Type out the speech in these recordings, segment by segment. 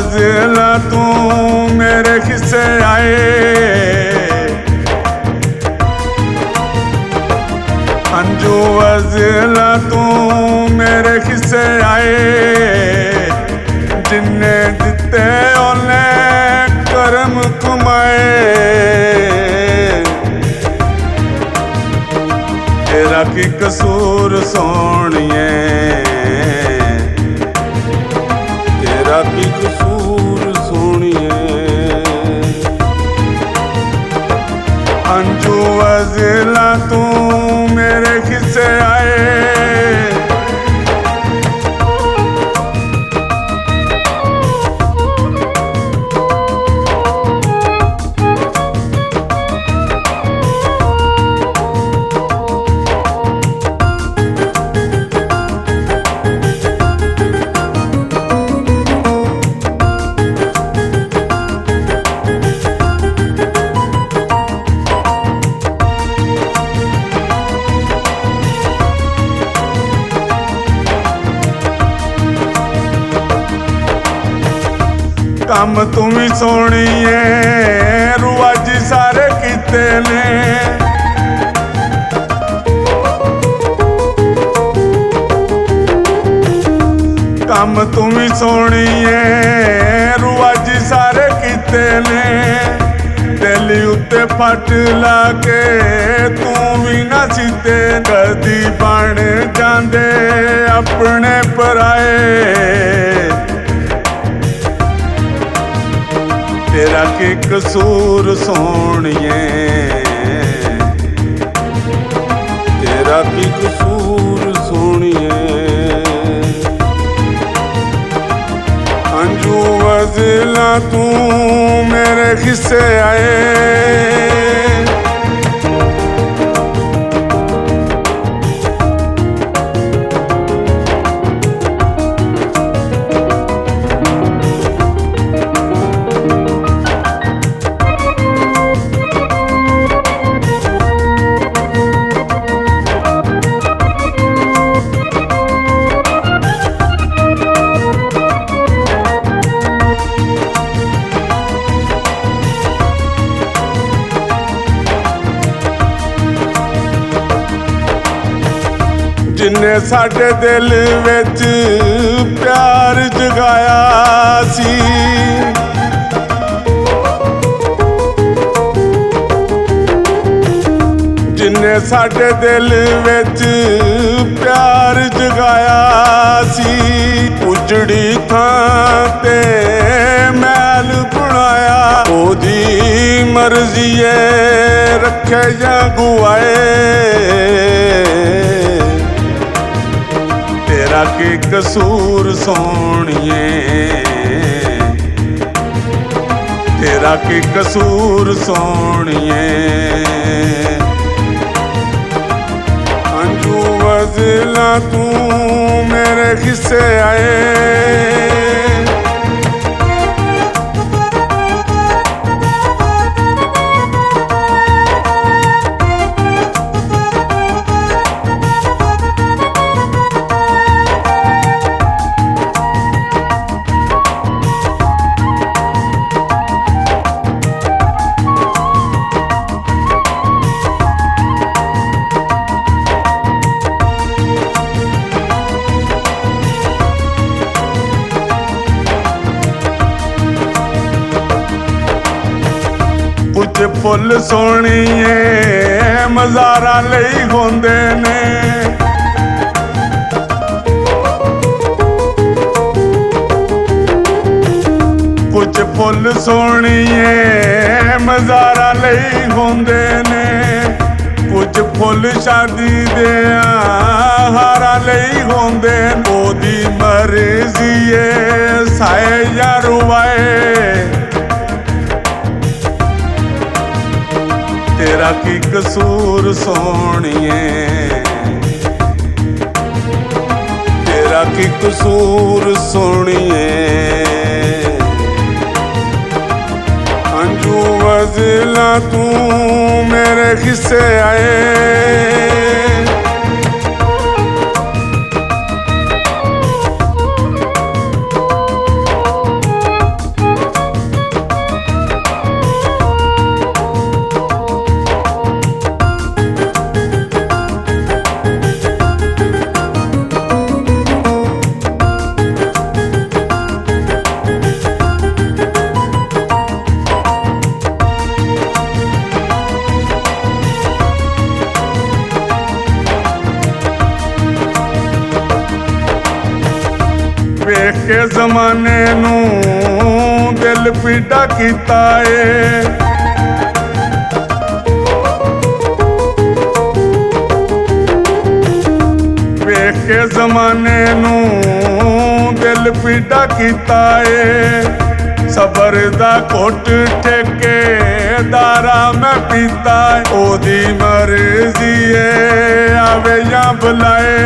वज़ला तू मेरे खिस्से आए, अंजू वज़ला तू मेरे खिस्से आए, जिन्ने दिते ओने करम कमाए। तेरा की कसूर सोहणिए, तेरा की कसूर सोहणिए। अंजू वज़ला तू मेरे खिस्से आए, काम तू भी सोहनी है, रुआजी सारे कीते ने। काम तू भी सोहनी है, रुआजी सारे कीते ने। दिल उत्ते फट ला के तू भी ना सीते, कदी बन जांदे अपने पराए। तेरा की कसूर सोहणिए, तेरा की कसूर सोहणिए। अंजू वज़ला तू मेरे खिस्से आए, जिन्ने साडे दिल विच प्यार जगाया सी। जिन्ने साडे दिल विच प्यार जगाया सी, उजड़ी थां ते मैल बनाया। ओदी मर्जी है रखे या गुआए, तेरा की कसूर सोहणिए, तेरा की कसूर सोहणिए। अंजू वज़ला तू मेरे खिस्से आए, कुछ फुल सोहणिए मज़ारा लई होंदे ने। कुछ फुल सोहणिए मज़ारा लई होंदे ने। कुछ फुल शादी दे हारा लई होंदे। ओदी मर्जी है साए या रुवाए, तेरा की कसूर सोहणिए, तेरा की कसूर सोहणिए। अंजू वज़ला तू मेरे खिस्से आए, ਵੇਖ ਕੇ ਜ਼ਮਾਨੇ ਨੂੰ ਦਿਲ ਪੀੜਾ ਕੀਤਾ ਏ। ਵੇਖ ਕੇ ਜ਼ਮਾਨੇ ਨੂੰ ਦਿਲ ਪੀੜਾ ਕੀਤਾ ਏ। ਸਬਰ ਦਾ ਘੁੱਟ ਠੇਕੇਦਾਰਾ ਮੈਂ ਪੀਤਾ ਏ। ਉਹਦੀ ਮਰਜ਼ੀ ਏ ਆਵੇ ਜਾਂ ਬੁਲਾਏ।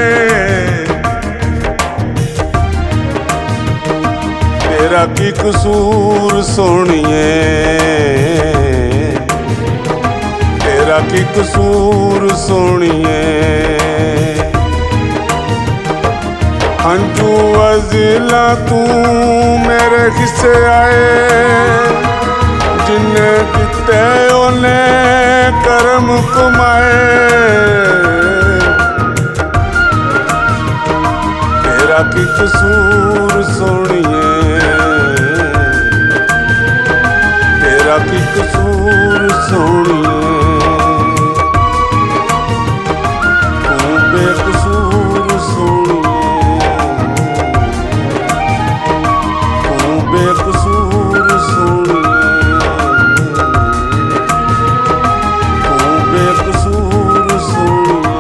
ਤੇਰਾ ਕੀ ਕਸੂਰ ਸੋਹਣੀਏ, ਤੇਰਾ ਕੀ ਕਸੂਰ ਸੋਹਣੀਏ। ਹੰਝੂ ਅਜ਼ਲਾ ਤੂੰ ਮੇਰੇ ਹਿੱਸੇ ਆਏ। ਜਿੰਨੇ ਦਿੱਤੇ ਉਹਨੇ ਕਰਮ ਕਮਾਏ। ਤੇਰਾ ਕੀ ਕਸੂਰ ਸੋਹਣੀਏ, ਤੇਰਾ ਕੀ ਕਸੂਰ ਸੋਹਣੀਏ। ਤੂੰ ਬੇਕਸੂਰ ਸੋਹਣੀਏ, ਤੂੰ ਬੇਕਸੂਰ ਸੋਹਣੀਏ, ਤੂੰ ਬੇਕਸੂਰ ਸੋਹਣੀਏ।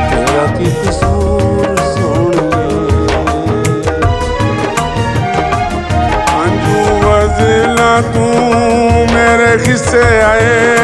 ਤੇਰਾ ਕੀ ਕਸੂਰ ਸੋਹਣੀਏ। ਹੰਝੂ ਅਜ਼ਲਾ ਤੂੰ ਮੇਰੇ ਹਿੱਸੇ ਆਏ।